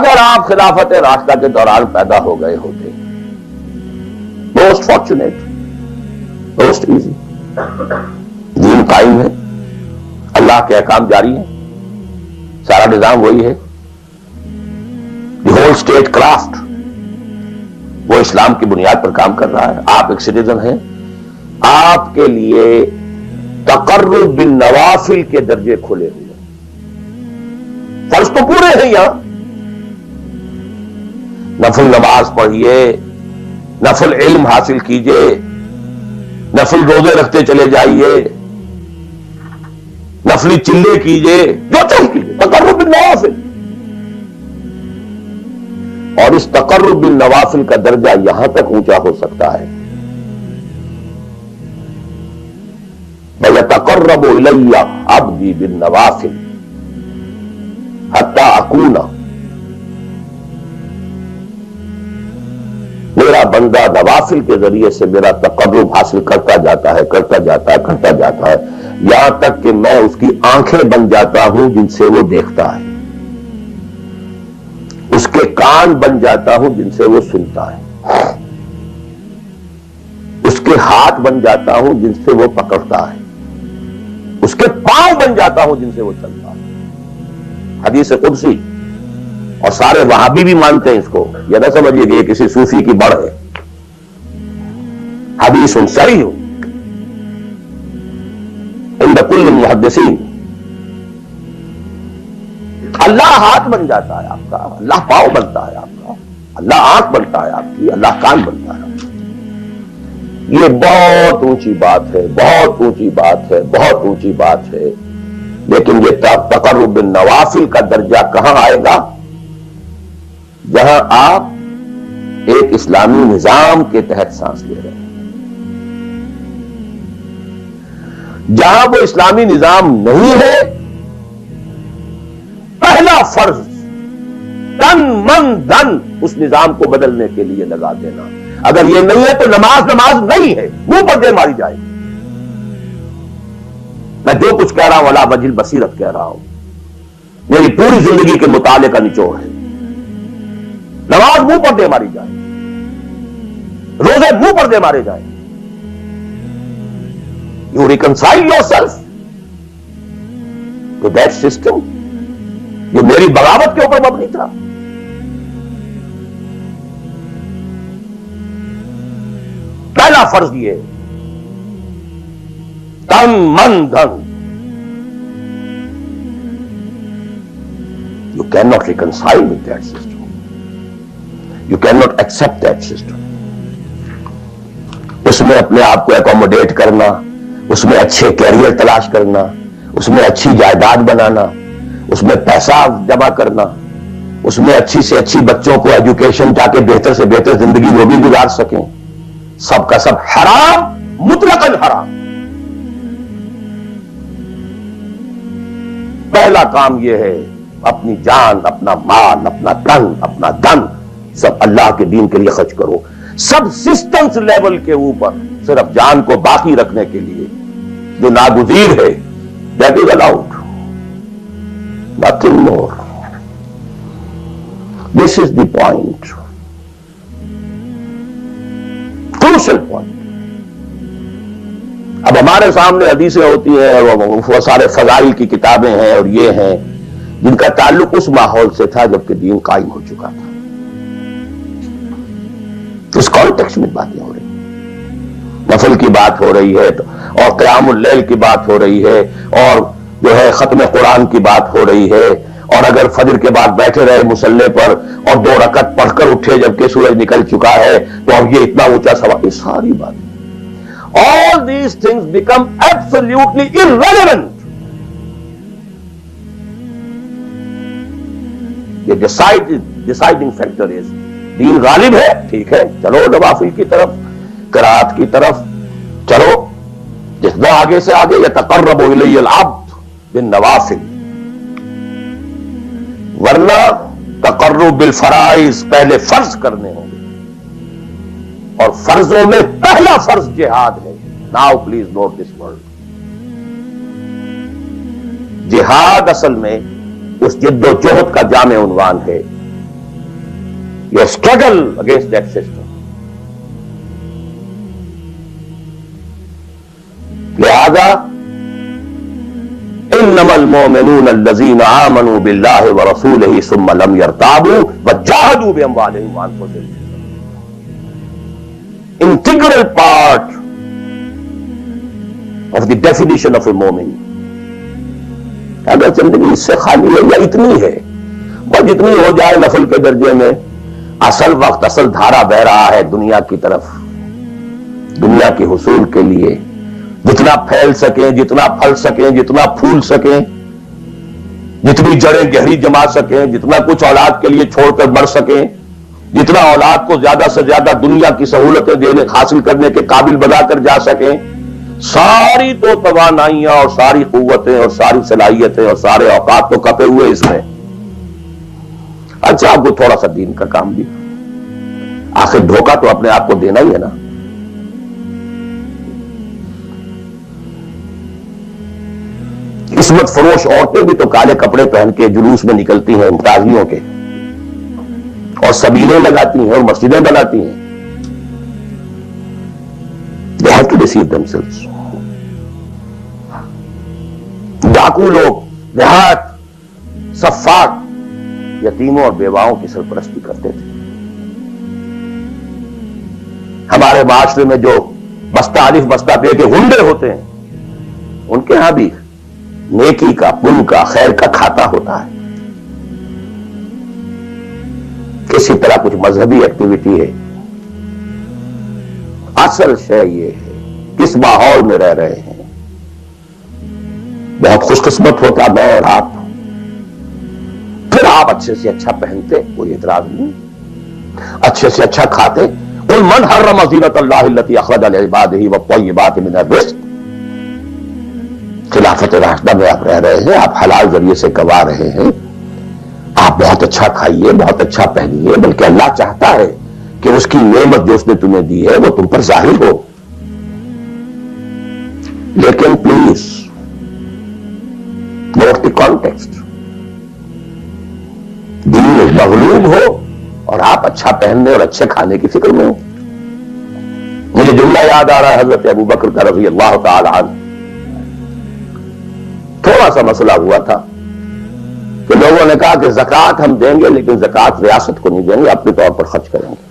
اگر آپ خلافت راشدہ کے دوران پیدا ہو گئے ہوتے، موسٹ فارچونیٹ، موسٹ ایزی، دین قائم ہے، اللہ کے احکام جاری ہیں، سارا نظام وہی ہے، دی ہول اسٹیٹ کرافٹ وہ اسلام کی بنیاد پر کام کر رہا ہے، آپ ایک سٹیزن ہیں، آپ کے لیے تقرب بالنوافل کے درجے کھلے ہوئے، فرض تو پورے ہیں یہاں، نفل نماز پڑھیے، نفل علم حاصل کیجئے، نفل روزے رکھتے چلے جائیے، نفلی چلے کیجئے، جو چاہیے کیجئے، تقرب بالنوافل۔ اور اس تقرب بالنوافل کا درجہ یہاں تک اونچا ہو سکتا ہے، وَيَتَقَرَّبُ إِلَيَّ عَبْدِي بِالنَّوَافِلِ حَتَّى أَكُونَ، میرا بندہ نوافل کے ذریعے سے میرا تقرب حاصل کرتا جاتا ہے، کرتا جاتا ہے، کرتا جاتا ہے، یہاں تک کہ میں اس کی آنکھیں بن جاتا ہوں جن سے وہ دیکھتا ہے، اس کے کان بن جاتا ہوں جن سے وہ سنتا ہے، اس کے ہاتھ بن جاتا ہوں جن سے وہ پکڑتا ہے، اس کے پاؤں بن جاتا ہوں جن سے وہ چلتا ہے۔ حدیث قدسی، اور سارے وہابی بھی مانتے ہیں اس کو، یہ نہ سمجھیے کہ یہ کسی صوفی کی بڑھ ہے، حدیث صحیح عند کل محدثین۔ اللہ ہاتھ بن جاتا ہے آپ کا، اللہ پاؤں بنتا ہے آپ کا، اللہ آنکھ بنتا ہے آپ کی، اللہ کان بنتا ہے آپ کا۔ یہ بہت اونچی بات ہے، بہت اونچی بات ہے، بہت اونچی بات ہے، لیکن یہ تقرب بالنوافل کا درجہ کہاں آئے گا؟ جہاں آپ ایک اسلامی نظام کے تحت سانس لے رہے ہیں، جہاں وہ اسلامی نظام نہیں ہے، پہلا فرض تن من دھن اس نظام کو بدلنے کے لیے لگا دینا۔ اگر یہ نہیں ہے تو نماز نہیں ہے، منہ پر دے ماری جائے۔ میں جو کچھ کہہ رہا ہوں علی وجہ البصیرت کہہ رہا ہوں، میری پوری زندگی کے مطالعے کا نچوڑ ہے۔ نماز منہ پر دے ماری جائے، روزے منہ پر دے مارے جائیں، you reconcile yourself to that system جو میری بغاوت کے اوپر مبنی تھا۔ پہلا فرض یہ تن من دھن، you can not reconcile with that system, you can not accept that system. اس میں اپنے آپ کو اکوموڈیٹ کرنا، اس میں اچھے کیریئر تلاش کرنا، اس میں اچھی جائیداد بنانا، اس میں پیسہ جمع کرنا، اس میں اچھی سے اچھی بچوں کو ایجوکیشن تاکہ بہتر سے بہتر زندگی وہ بھی گزار سکیں، سب کا سب حرام، مطلقاً حرام۔ پہلا کام یہ ہے اپنی جان، اپنا مال، اپنا تن، اپنا دھن سب اللہ کے دین کے لیے خرچ کرو۔ سب سسٹمز لیول کے اوپر صرف جان کو باقی رکھنے کے لیے جو ناگزیر ہے، that is allowed, nothing more. This is the point, crucial point. اب ہمارے سامنے حدیثیں ہوتی ہیں، وہ سارے فضائل کی کتابیں ہیں اور یہ ہیں جن کا تعلق اس ماحول سے تھا جبکہ دین قائم ہو چکا تھا۔ اس کانٹیکسٹ میں باتیں ہو رہی ہیں، نفل کی بات ہو رہی ہے اور قیام اللیل کی بات ہو رہی ہے، اور جو ہے ختم قرآن کی بات ہو رہی ہے، اور اگر فجر کے بعد بیٹھے رہے مصلے پر اور 2 رکعت پڑھ کر اٹھے جبکہ سورج نکل چکا ہے تو اب یہ اتنا اونچا سوال، یہ ساری بات، all these things become absolutely irrelevant. یہ deciding factor is دین غالب ہے، ٹھیک ہے، چلو نوافل کی طرف، قرات کی طرف چلو، جتنا آگے سے آگے یتقرب الی العبد بالنوافل، ورنہ تقرب بالفرائض پہلے فرض کرنے ہوں گے، اور فرضوں میں پہلا فرض جہاد ہے۔ Now please note this word, جہاد اصل میں اس جد و جہد کا جامع عنوان ہے your struggle against that system. لہذا انما المؤمنون الذين آمنوا بالله ورسوله ثم لم يرتابوا وجاهدوا باموالهم وانفسهم. Integral part of the definition of a مومن. اگر زندگی اس سے خالی ہے یا اتنی ہے وہ جتنی ہو جائے نفل کے درجے میں، اصل وقت اصل دھارا بہ رہا ہے دنیا کی طرف، دنیا کے حصول کے لیے جتنا پھیل سکیں، جتنا پھل سکیں، جتنا پھول سکیں، جتنی جڑیں گہری جما سکیں، جتنا کچھ اولاد کے لیے چھوڑ کر بڑھ سکیں، جتنا اولاد کو زیادہ سے زیادہ دنیا کی سہولتیں دینے حاصل کرنے کے قابل بنا کر جا سکیں، ساری تو توانائیاں اور ساری قوتیں اور ساری صلاحیتیں اور سارے اوقات تو کپے ہوئے اس میں. اچھا آپ کو تھوڑا سا دین کا کام بھی، آخر دھوکہ تو اپنے آپ کو دینا ہی ہے نا. قسمت فروش عورتیں بھی تو کالے کپڑے پہن کے جلوس میں نکلتی ہیں امتیازیوں کے، اور سبیلیں لگاتی ہیں اور مسجدیں بناتی ہیں. They have to deceive themselves. ڈاکو لوگ دیہات صفاق یتیموں اور بیواؤں کی سرپرستی کرتے تھے. ہمارے معاشرے میں جو بستہ الف بستہ بے کے ہنڈے ہوتے ہیں، ان کے ہاں بھی نیکی کا، پن کا، خیر کا کھاتا ہوتا ہے. کسی طرح کچھ مذہبی ایکٹیویٹی ہے. اصل شے یہ ہے کس ماحول میں رہ رہے ہیں. بہت خوش قسمت ہوتا میں اور آپ، پھر آپ اچھے سے اچھا پہنتے، کوئی اعتراض نہیں، اچھے سے اچھا کھاتے. قل من حرم زینۃ اللہ التی اخرج لعبادہ والطیبات من الرزق. خلافت راشدہ میں آپ رہ رہے ہیں، آپ حلال ذریعے سے کما رہے ہیں، آپ بہت اچھا کھائیے، بہت اچھا پہنیے، بلکہ اللہ چاہتا ہے کہ اس کی نعمت جو اس نے تمہیں دی ہے وہ تم پر ظاہر ہو. لیکن پلیز نوٹ دی کانٹیکسٹ. دین مغلوب ہو اور آپ اچھا پہننے اور اچھے کھانے کی فکر میں ہو. مجھے جملہ یاد آ رہا ہے حضرت ابو بکر کا رضی اللہ تعالی عنہ. تھوڑا سا مسئلہ ہوا تھا کہ لوگوں نے کہا کہ زکوٰۃ ہم دیں گے لیکن زکوٰۃ ریاست کو نہیں دیں گے، اپنے طور پر خرچ کریں گے.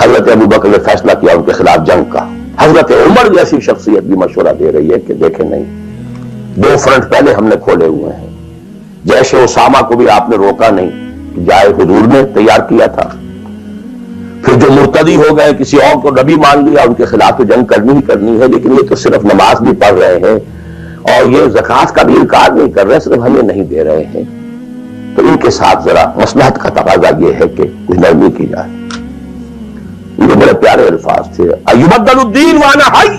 حضرت ابو بکر نے فیصلہ کیا ان کے خلاف جنگ کا. حضرت عمر جیسی شخصیت بھی مشورہ دے رہی ہے کہ دیکھیں نہیں، دو فرنٹ پہلے ہم نے کھولے ہوئے ہیں. جیش اسامہ کو بھی آپ نے روکا نہیں کہ جائے، حضور نے تیار کیا تھا. پھر جو مرتدی ہو گئے، کسی اور کو نبی مان لیا، ان کے خلاف تو جنگ کرنی ہی کرنی ہے. لیکن یہ تو صرف نماز بھی پڑھ رہے ہیں اور یہ زکوٰۃ کا بھی انکار نہیں کر رہے، صرف ہمیں نہیں دے رہے ہیں. تو ان کے ساتھ ذرا مصلحت کا تقاضا یہ ہے کہ کچھ نرمی کی جائے. یہ بڑے پیارے الفاظ تھے. ایبدل الدین وانا حی،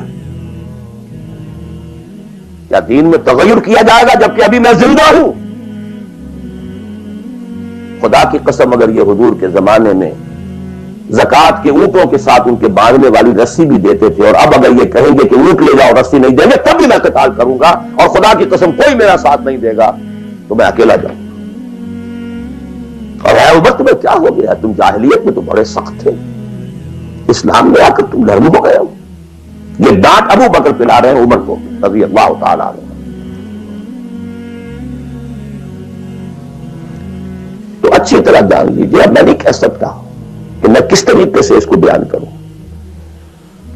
کیا دین میں تغیر کیا جائے گا جبکہ ابھی میں زندہ ہوں؟ خدا کی قسم اگر یہ حضور کے زمانے میں زکوٰۃ کے اونٹوں کے ساتھ ان کے باندھنے والی رسی بھی دیتے تھے، اور اب اگر یہ کہیں گے کہ اونٹ لے جاؤ رسی نہیں دیں گے، تب بھی میں قتال کروں گا، اور خدا کی قسم کوئی میرا ساتھ نہیں دے گا تو میں اکیلا جاؤں. اور اے عمر تمہیں کیا ہو گیا؟ تم جاہلیت میں تو بڑے سخت تھے، اسلام میں آ کر تم نرم ہو گئے ہو. یہ ڈانٹ ابو بکر پلا رہے ہیں عمر کو رضی اللہ تعالی عنہ. تو اچھی طرح جان لیجیے. اب میں نہیں کہہ سکتا کہ میں کس طریقے سے اس کو بیان کروں،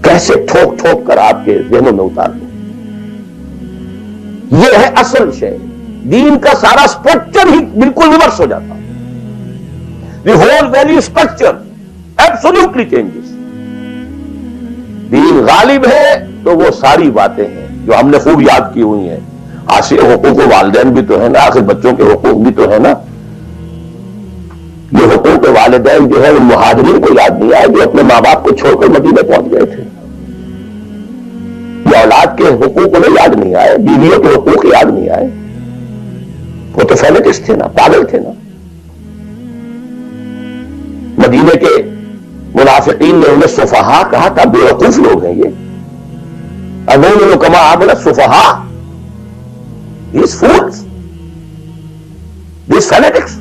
کیسے ٹھوک ٹھوک کر آپ کے ذہنوں میں اتار دوں. یہ ہے اصل شے. دین کا سارا سٹرکچر ہی بالکل ریورس ہو جاتا. The whole value structure absolutely changes. Then غالب ہے تو وہ ساری باتیں ہیں جو ہم نے خوب یاد کی ہوئی ہیں. آخر حقوق والدین بھی تو ہے نا، آخر بچوں کے حقوق بھی تو ہے نا. یہ حقوق والدین جو ہے ان مہاجرین کو یاد نہیں آئے جو اپنے ماں باپ کو چھوڑ کر مدینے پہنچ گئے تھے. یہ اولاد کے حقوق انہیں یاد نہیں آئے، بیویوں کے حقوق یاد نہیں آئے. وہ تو فینیٹسٹ تھے نا، پاگل تھے نا. مدینے کے منافقین نے انہیں سفہا کہا تھا، بے وقوف لوگ ہیں یہ. انہوں کما عامل سفہا، these fools, these fanatics.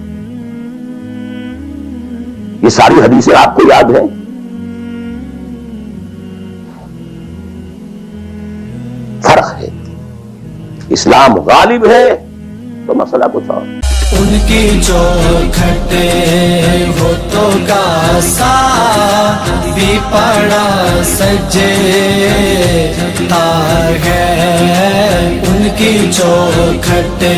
یہ ساری حدیثیں آپ کو یاد ہیں؟ فرق ہے، اسلام غالب ہے تو مسئلہ کچھ اور۔ ان کی چوکھٹے ہوتوں کا ساتھ بھی پڑا سجے ہے، ان کی چوکھٹے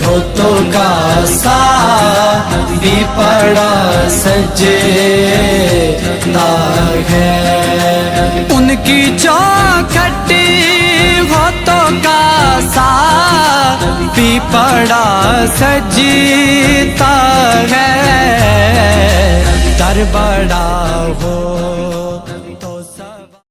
ہوتوں کا ساتھ بھی پڑا سجے ہے، ان کی چوکھٹی ہوتوں کا ساتھ بھی پڑا سجتا ہے، در بڑا ہو